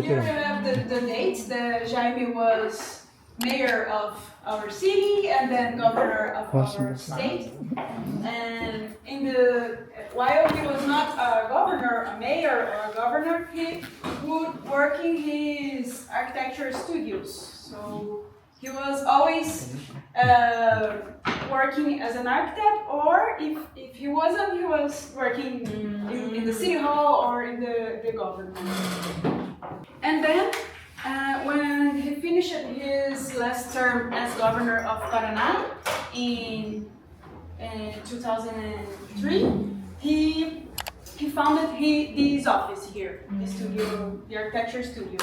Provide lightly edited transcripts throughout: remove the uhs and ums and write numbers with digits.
here we have the date. The Jaime was mayor of our city and then governor of our state. And while he was not a governor, a mayor or a governor, he would work in his architecture studios. So he was always working as an architect, or if he wasn't, he was working in the city hall or in the government. And then when he finished his last term as governor of Paraná in 2003, he founded his office here, the studio, the architecture studio.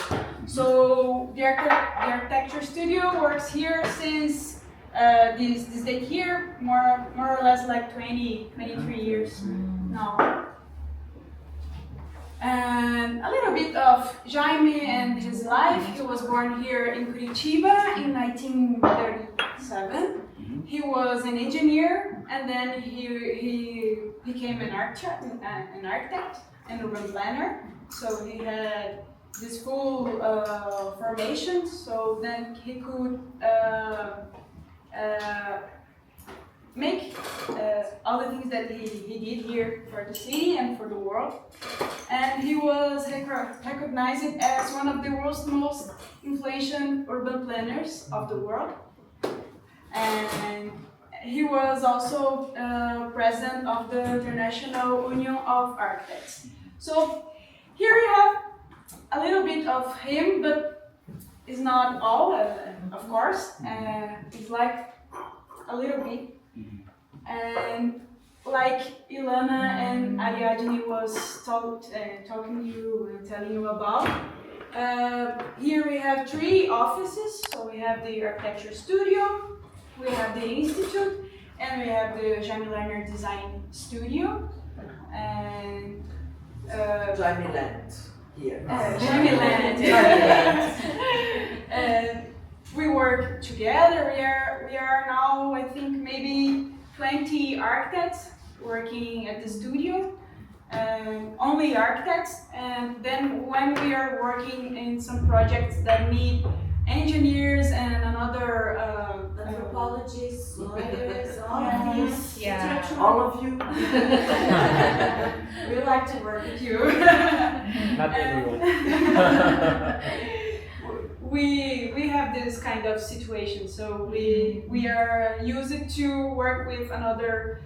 So the architecture studio works here since this date here, more or less like 23 years now. And a little bit of Jaime and his life. He was born here in Curitiba in 1937. He was an engineer, and then he became an architect and urban planner. So he had this full formation, so then he could make all the things that he did here for the city and for the world. And he was recognized as one of the world's most influential urban planners of the world. And he was also president of the International Union of Architects. So here we have a little bit of him, but it's not all, of course. It's like a little bit. And like Ilana and Ariadne was talking to you and telling you about, here we have 3 offices. So we have the architecture studio, we have the institute, and we have the Jaime Learner Design Studio. And Jaime Land here. Jaime Land. And we work together. We are now, I think, maybe 20 architects working at the studio, only architects. And then when we are working in some projects that need engineers and another anthropologists, lawyers, all Yeah. of these. Yeah. All of you? We like to work with you. Not everyone. We have this kind of situation, so we are used to work with another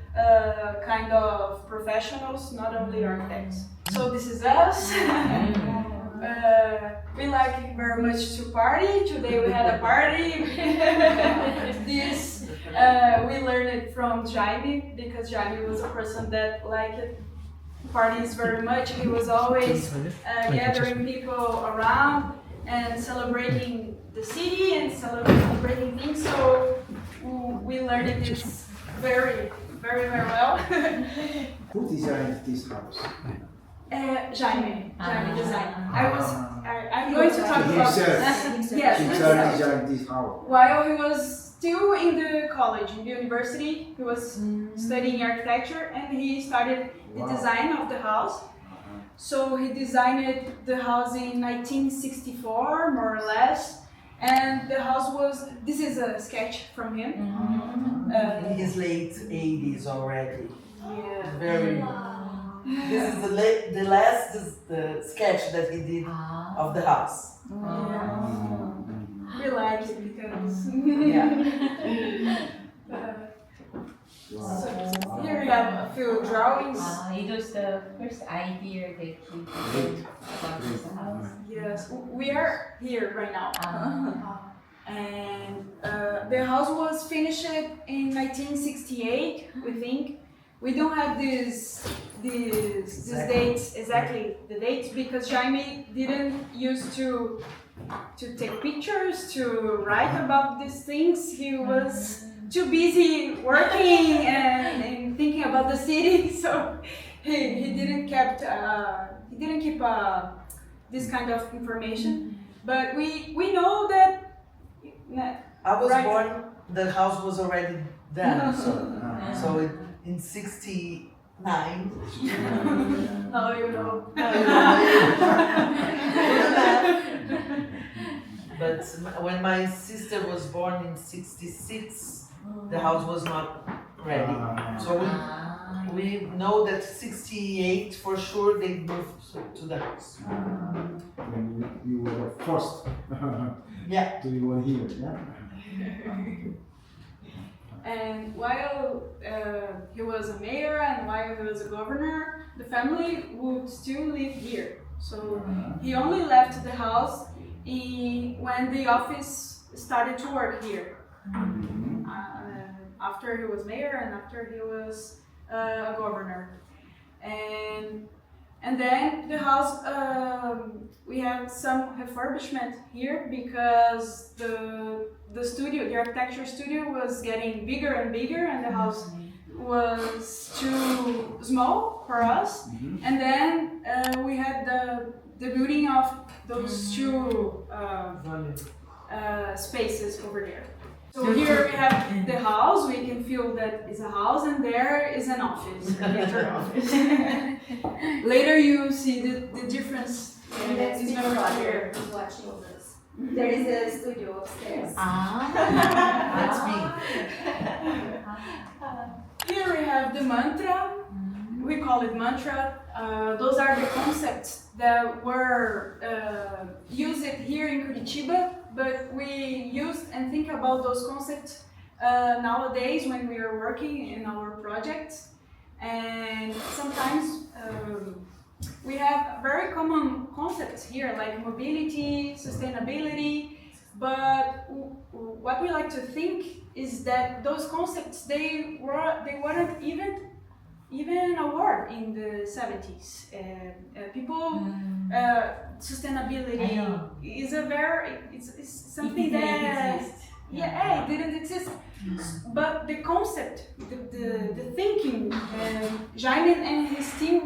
kind of professionals, not only architects. So this is us. We like very much to party. Today we had a party. This we learned it from Jaime, because Jaime was a person that liked parties very much. He was always gathering people around and celebrating the city and celebrating things. So we learned this very well. Who designed this house? Jaime design. I'm going to talk about Himself. yes. Himself designed this house. While he was still in the college, in the university, he was studying architecture, and he started the design of the house. So he designed the house in 1964, more or less. And the house was, this is a sketch from him. In his late 80s already. Yeah. Very. This is the last sketch that he did of the house. We like it because so here we have a few drawings. It was the first idea that he did about this house. Yes, we are here right now. And the house was finished in 1968, we think. We don't have these dates, exactly the dates, because Jaime didn't used to take pictures, to write about these things. He was too busy working and thinking about the city, so he didn't keep this kind of information. But we know that. I was born, the house was already done, so in 69. No, you know. when my sister was born in '66, the house was not ready. So we know that '68 for sure they moved to the house. When you were forced Yeah. to live here, yeah? And while he was a mayor and while he was a governor, the family would still live here. So he only left the house when the office started to work here. After he was mayor and after he was a governor. And then the house, we had some refurbishment here because the studio, the architecture studio was getting bigger and bigger and the house was too small for us. And then we had the building of those two spaces over there. So here we have the house, we can feel that it's a house and there is an office, a theater office. Later you see the difference. Let's It's be very brother clear. is watching this. There is a studio upstairs. That's me. Here we have the mantra, we call it mantra. Those are the concepts that were used here in Curitiba, but we used and think about those concepts nowadays when we are working in our projects. And sometimes we have very common concepts here like mobility, sustainability, but what we like to think is that those concepts, they weren't even a word in the 70s. People, sustainability is it's something that it didn't exist. But the concept, the thinking, Jaime and his team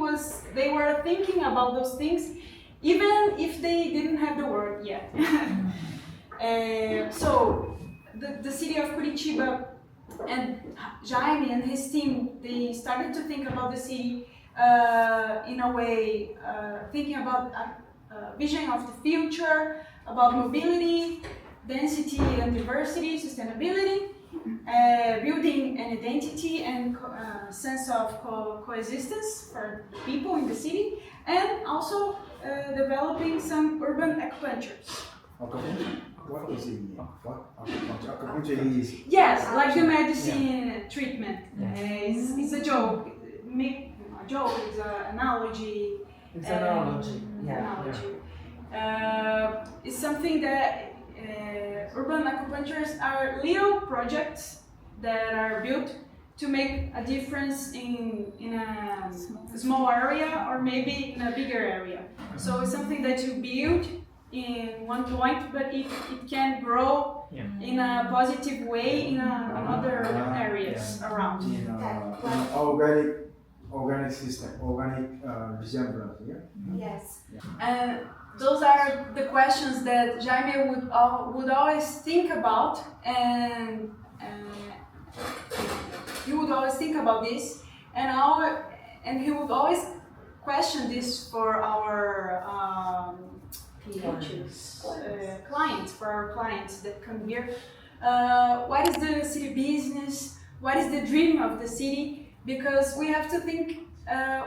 they were thinking about those things, even if they didn't have the word yet. So the city of Curitiba and Jaime and his team, they started to think about the city in a way, thinking about a vision of the future, about mobility, density and diversity, sustainability, building an identity and sense of coexistence for people in the city, and also developing some urban acupunctures. What is it? What? Acupuncture is... Yes, like the medicine treatment. It's a joke. A joke is an analogy. It's an analogy. It's something that urban acupunctures are little projects that are built to make a difference in a small area or maybe in a bigger area. So it's something that you build in one point, but it can grow in a positive way in other areas around. In organic system, organic resemblance, yeah? Yes. And those are the questions that Jaime would always think about, and he would always think about this, and he would always question this for our clients, for our clients that come here. What is the city business? What is the dream of the city? Because we have to think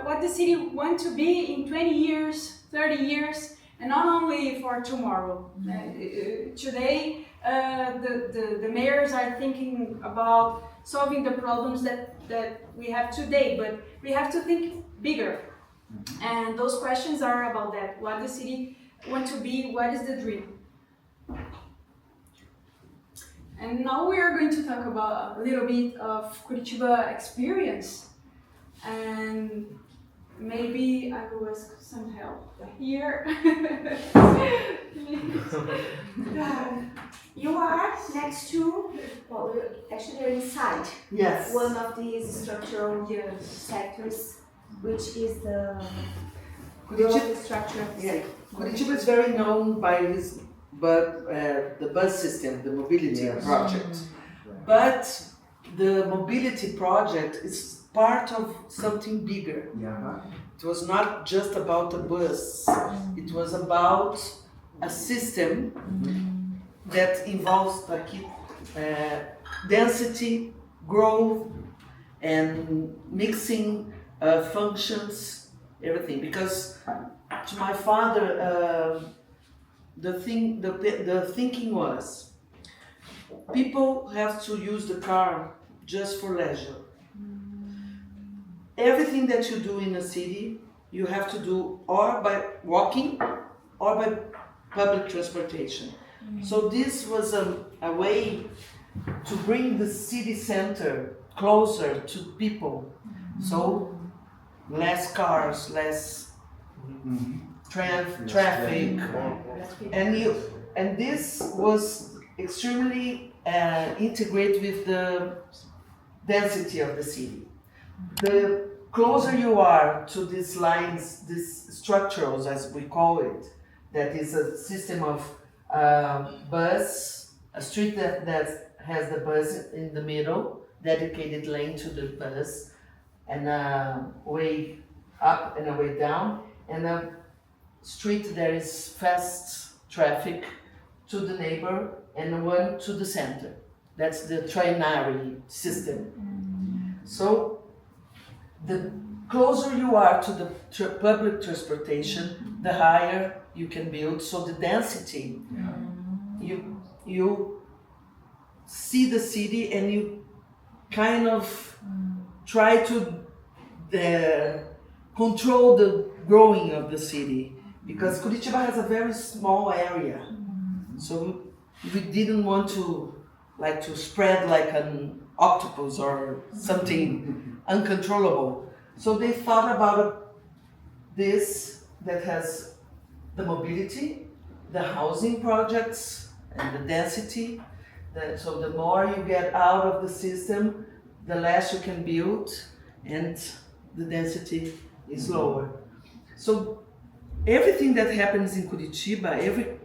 what the city wants to be in 20 years, 30 years, and not only for tomorrow. Today, the mayors are thinking about solving the problems that we have today, but we have to think bigger. And those questions are about that. What the city wants to be, what is the dream? And now we are going to talk about a little bit of Curitiba experience. And maybe I will ask some help here. You are next to, well, actually you're inside Yes. one of these structural sectors, which is the growth structure of the city. Curitiba is very known by the bus system, the mobility project. But the mobility project is part of something bigger. Yeah. It was not just about a bus, it was about a system that involves like density, growth, and mixing functions, everything. Because to my father, the thinking was, people have to use the car just for leisure. Everything that you do in a city, you have to do or by walking or by public transportation. So this was a way to bring the city center closer to people. So less cars, less traffic, and this was extremely integrated with the density of the city. The closer you are to these lines, these structures as we call it, that is a system of bus, a street that has the bus in the middle, dedicated lane to the bus, and a way up and a way down, and a street that is fast traffic to the neighbor and one to the center. That's the trinary system. So the closer you are to the public transportation, the higher you can build. So the density, you see the city and you kind of try to control the growing of the city, because Curitiba has a very small area. So we didn't want to spread like an octopus or something uncontrollable. So they thought about this that has the mobility, the housing projects, and the density. So the more you get out of the system, the less you can build, and the density is lower. So everything that happens in Curitiba, every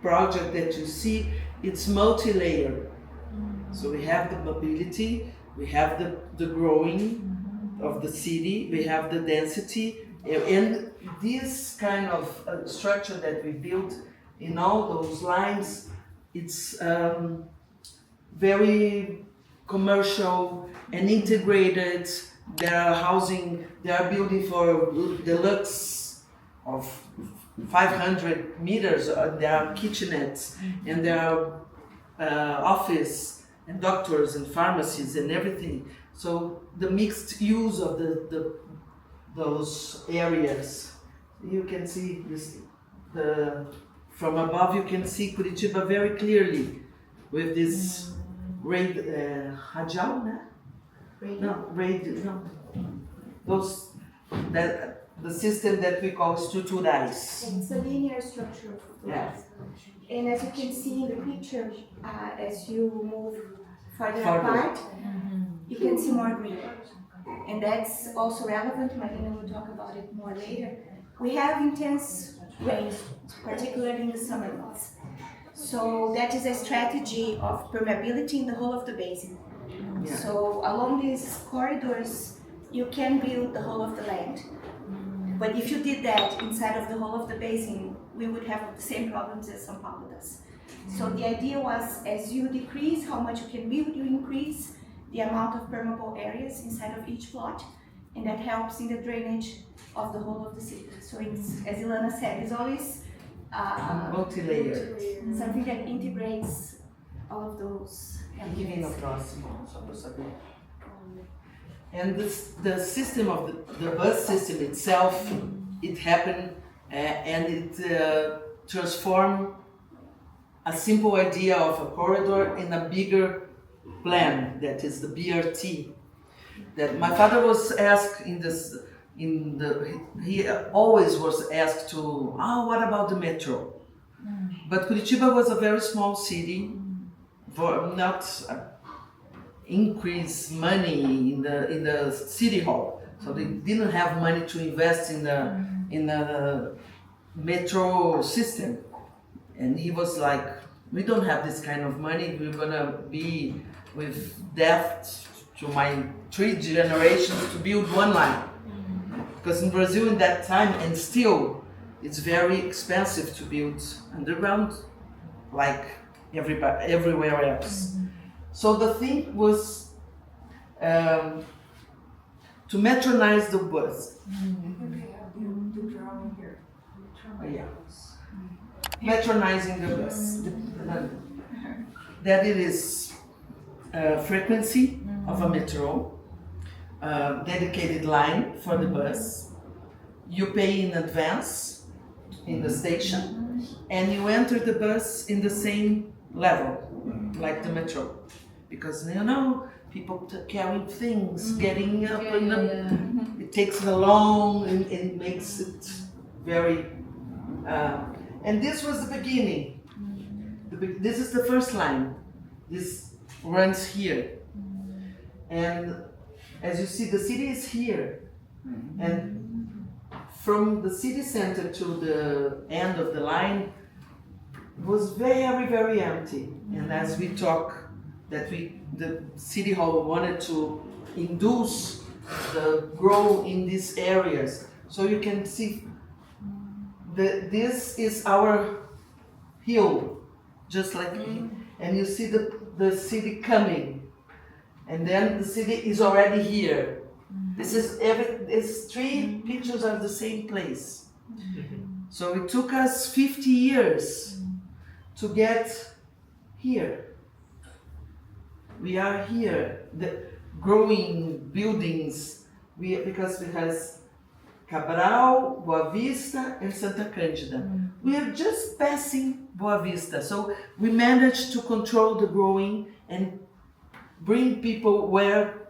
project that you see, it's multi-layered. So we have the mobility, we have the growing of the city, we have the density, and this kind of structure that we built in all those lines, it's very commercial and integrated. They are building for deluxe of 500 meters, there are kitchenettes, and there are office and doctors and pharmacies and everything. So the mixed use of those areas, you can see this. From above, you can see Curitiba very clearly with this radial, the system that we call estruturais. It's a linear structure of flats. And as you can see in the picture, as you move farther apart, you can see more green. And that's also relevant, Marina will talk about it more later. We have intense rains, particularly in the summer months. So that is a strategy of permeability in the whole of the basin. Yeah. So along these corridors, you can build the whole of the land. But if you did that inside of the whole of the basin, we would have the same problems as São Paulo does. So the idea was, as you decrease how much you can build, you increase the amount of permeable areas inside of each plot, and that helps in the drainage of the whole of the city. So it's, as Ilana said, it's always multi-layered. something that integrates all of those elements. And the system of the bus system itself, it happened and it transformed a simple idea of a corridor in a bigger plan, that is the BRT. That my father was asked he always was asked to, what about the metro? But Curitiba was a very small city, for not increase money in the city hall, so they didn't have money to invest in the metro system. And he was like, we don't have this kind of money, we're gonna be with debt to my 3 generations to build one line. Because in Brazil in that time, and still, it's very expensive to build underground, like everywhere else. So the thing was to metronize the bus. Yeah. Metronizing the bus. That it is frequency of a metro, dedicated line for the bus. You pay in advance in the station, and you enter the bus in the same level, like the metro. Because you know, people carrying things, getting up, and it takes a long, and it makes it very. And this was the beginning. This is the first line. This runs here. And as you see, the city is here. And from the city center to the end of the line was very, very empty. And as we talk, the city hall wanted to induce the growth in these areas. So you can see this is our hill, just like, and you see the city coming, and then the city is already here. These three pictures are the same place. So it took us 50 years to get here. We are here, the growing buildings, because we have Cabral, Boa Vista, and Santa Cândida. We are just passing Boa Vista, so we managed to control the growing and bring people where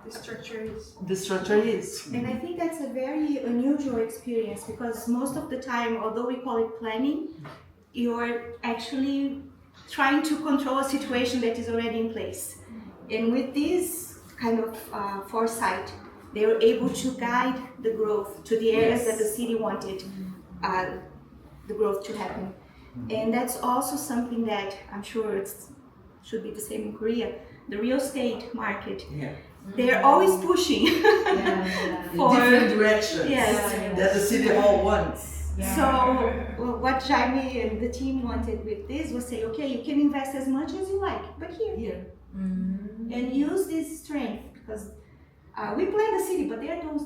The structure is. the structure is. And I think that's a very unusual experience because most of the time, although we call it planning, you're actually trying to control a situation that is already in place. And with this kind of foresight, they were able to guide the growth to the areas that the city wanted the growth to happen. And that's also something that I'm sure it should be the same in Korea. The real estate market, Yeah. they're always pushing In for different directions Yes. that the city hall wants. So what Jaime and the team wanted with this was say, okay, you can invest as much as you like, but here. And use this strength because we plan the city, but they are those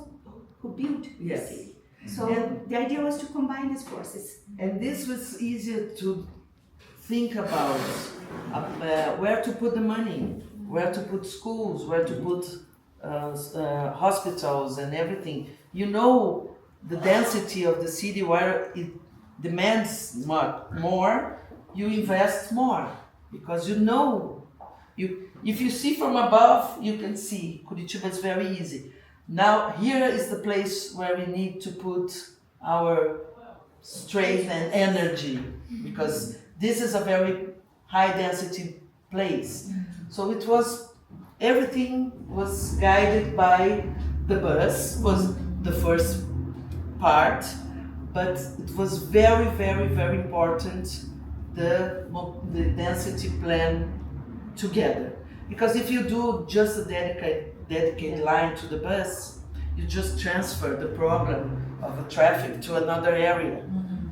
who build the Yes. city. So the idea was to combine these forces. And this was easier to think about where to put the money, where to put schools, where to put hospitals and everything. You know the density of the city where it demands more, you invest more because you know. If you see from above, you can see Curitiba is very easy. Now here is the place where we need to put our strength and energy because this is a very high density place. So everything was guided by the bus, was the first part, but it was very, very, very important the density plan together. Because if you do just a dedicated line to the bus, you just transfer the problem of the traffic to another area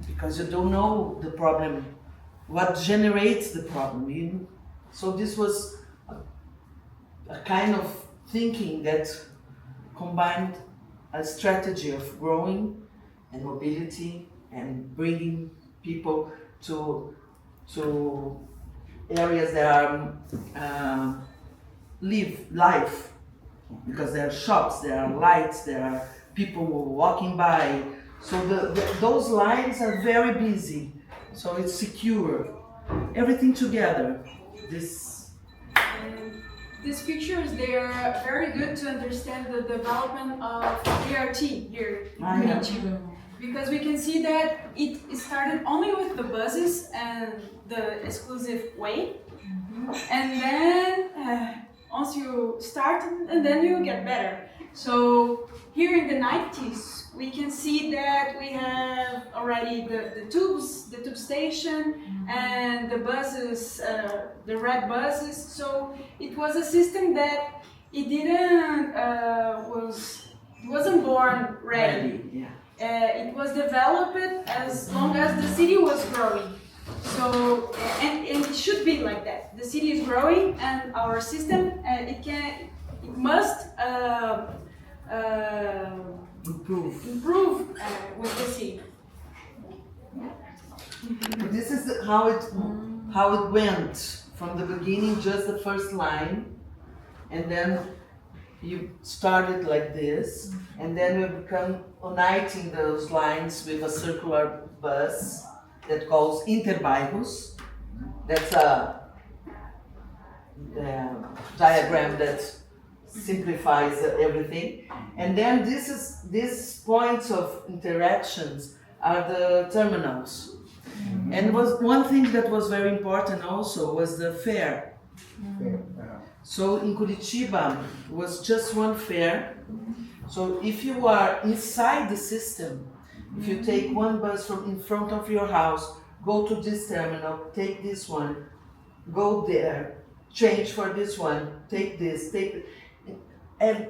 because you don't know the problem, what generates the problem. So this was a kind of thinking that combined a strategy of growing and mobility and bringing people to areas that are life, because there are shops, there are lights, there are people walking by. So those lines are very busy. So it's secure. Everything together. These pictures, they are very good to understand the development of BRT here in Curitiba. Because we can see that it started only with the buses and the exclusive way. And then once you start, and then you get better. So here in the 90s, we can see that we have already the tube station, and the buses, the red buses. So it was a system that it wasn't born ready. Yeah. It was developed as long as the city was growing. So, and it should be like that. The city is growing, and our system it must improve with the city. This is how it went from the beginning, just the first line, and then you started like this, and then we become uniting those lines with a circular bus that calls interbairros. That's a diagram that simplifies everything. And then these points of interactions are the terminals. And was one thing that was very important also was the fair. So in Curitiba was just one fair. So if you are inside the system, if you take one bus from in front of your house, go to this terminal, take this one, go there, change for this one, take this, take, and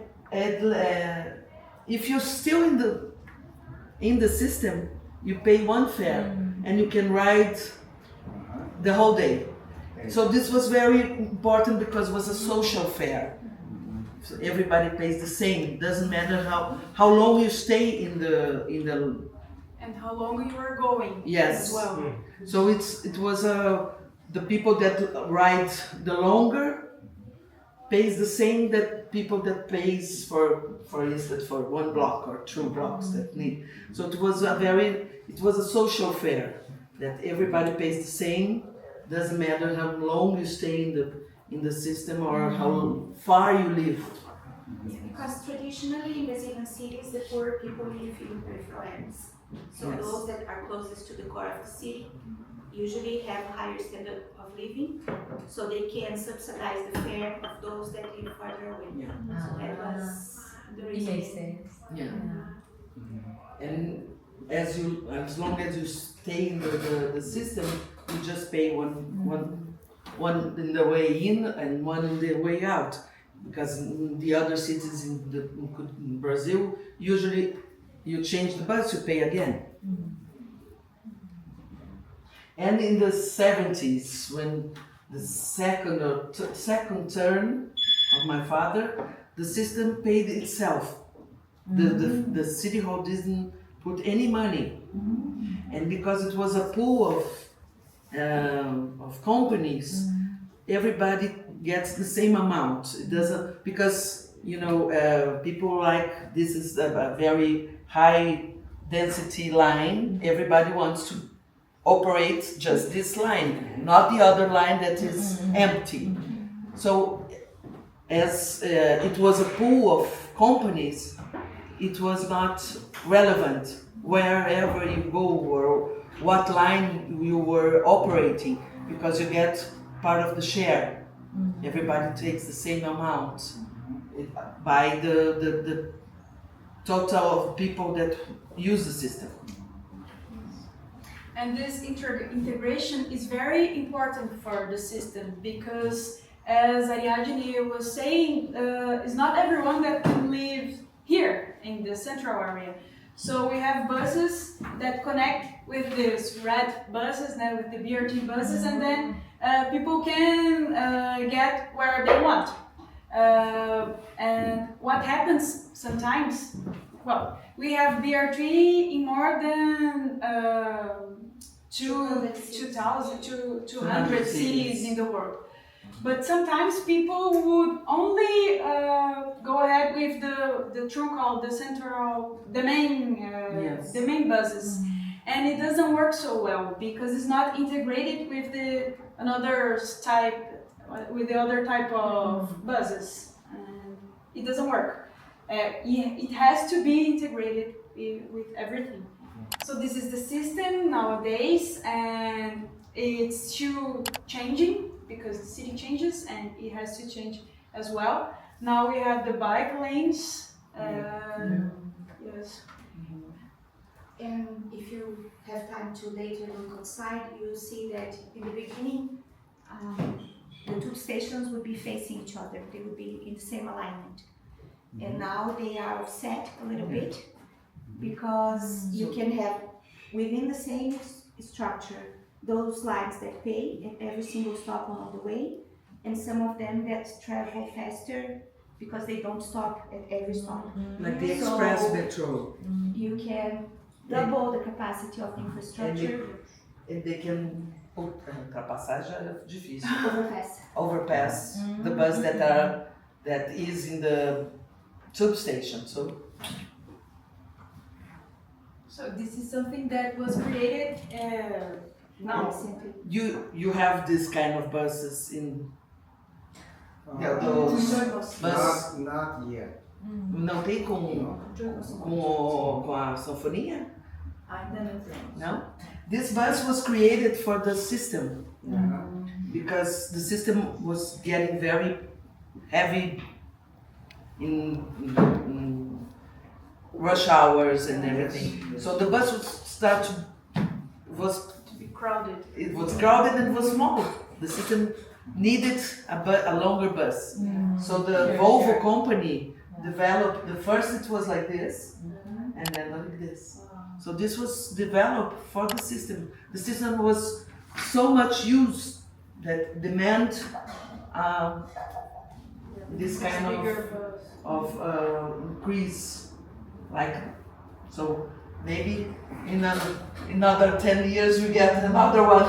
if you're still in the system, you pay one fare and you can ride the whole day. So this was very important because it was a social fare. So everybody pays the same. Doesn't matter how long you stay in the And how long you are going yes. as well. So it was the people that ride the longer pays the same that people that pays for instance for 1 block or 2 blocks that need. So it was a social fare that everybody pays the same. Doesn't matter how long you stay in the system or how far you live. Because traditionally in Brazilian cities, the poor people live in peripheral areas. So Yes. those that are closest to the core of the city usually have a higher standard of living, so they can subsidize the fare of those that live farther away. Yeah. So that was the It reason. makes sense. Yeah. And as long as you stay in the system, you just pay one in the way in and one in the way out. Because in the other cities in Brazil, usually you change the bus, you pay again. And in the 70s, when the second term of my father, the system paid itself. The city hall didn't put any money, and because it was a pool of companies, everybody gets the same amount. It doesn't, because people like this is a very high density line. Everybody wants to operate just this line, not the other line that is empty. So as it was a pool of companies, it was not relevant wherever you go or what line you were operating, because you get part of the share. Everybody takes the same amount by the total of people that use the system. And this integration is very important for the system because, as Ariadne was saying, it's not everyone that can live here in the central area. So we have buses that connect with these red buses, now with the BRT buses, and then people can get where they want. And what happens sometimes, well, we have BRT in more than 200 cities in the world. But sometimes people would only go ahead with the trunk called the main buses, and it doesn't work so well because it's not integrated with the other type of buses, and it doesn't work. It has to be integrated with everything. So this is the system nowadays, and it's still changing because the city changes and it has to change as well. Now we have the bike lanes. Yes. And if you have time to later look outside, you'll see that in the beginning, the two stations would be facing each other. They would be in the same alignment. And now they are set a little bit because you can have within the same structure those lines that pay at every single stop along the way, and some of them that travel faster because they don't stop at every stop. Like the So- express metro, You can double the capacity of the infrastructure and they can put ultrapassagem é difícil. overpass. Overpass the bus that is in the substation. So this is something that was created now. Recently. You have this kind of buses in those bus. Not yet. Não tem com a sanfoninha? Ainda não temos. No. This bus was created for the system Yeah. because the system was getting very heavy in rush hours and everything. So the bus was Crowded. it was crowded and was small. The system needed a longer bus. So the Volvo company developed, the first it was like this, and then like this. So this was developed for the system. The system was so much used that demand this kind of increase, like, so maybe in another 10 years we get another one.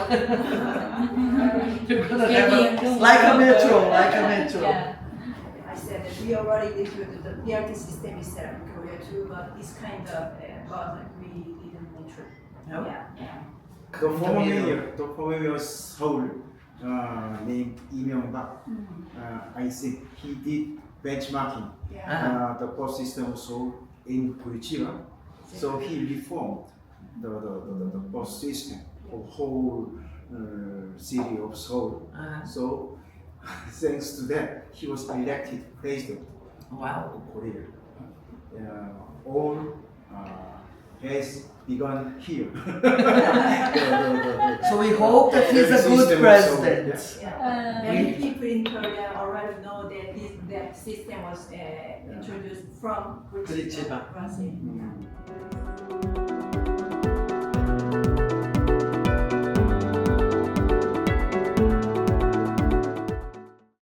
You're gonna have like a metro. Yeah. I said that we already did the PRT system is set up in Korea too, but this kind of bus we didn't enter. No? Yeah. The former mayor of Seoul, named Lee Myung-bak, I think he did benchmarking Yeah. the bus system also in 꾸리찌바. So he reformed the bus system for whole city of Seoul. So thanks to that, he was elected president Wow. of Korea. All has begun here. So we hope that he's a good System president. also, Many people in Korea already know that that system was introduced from Curitiba. Brazil. yeah.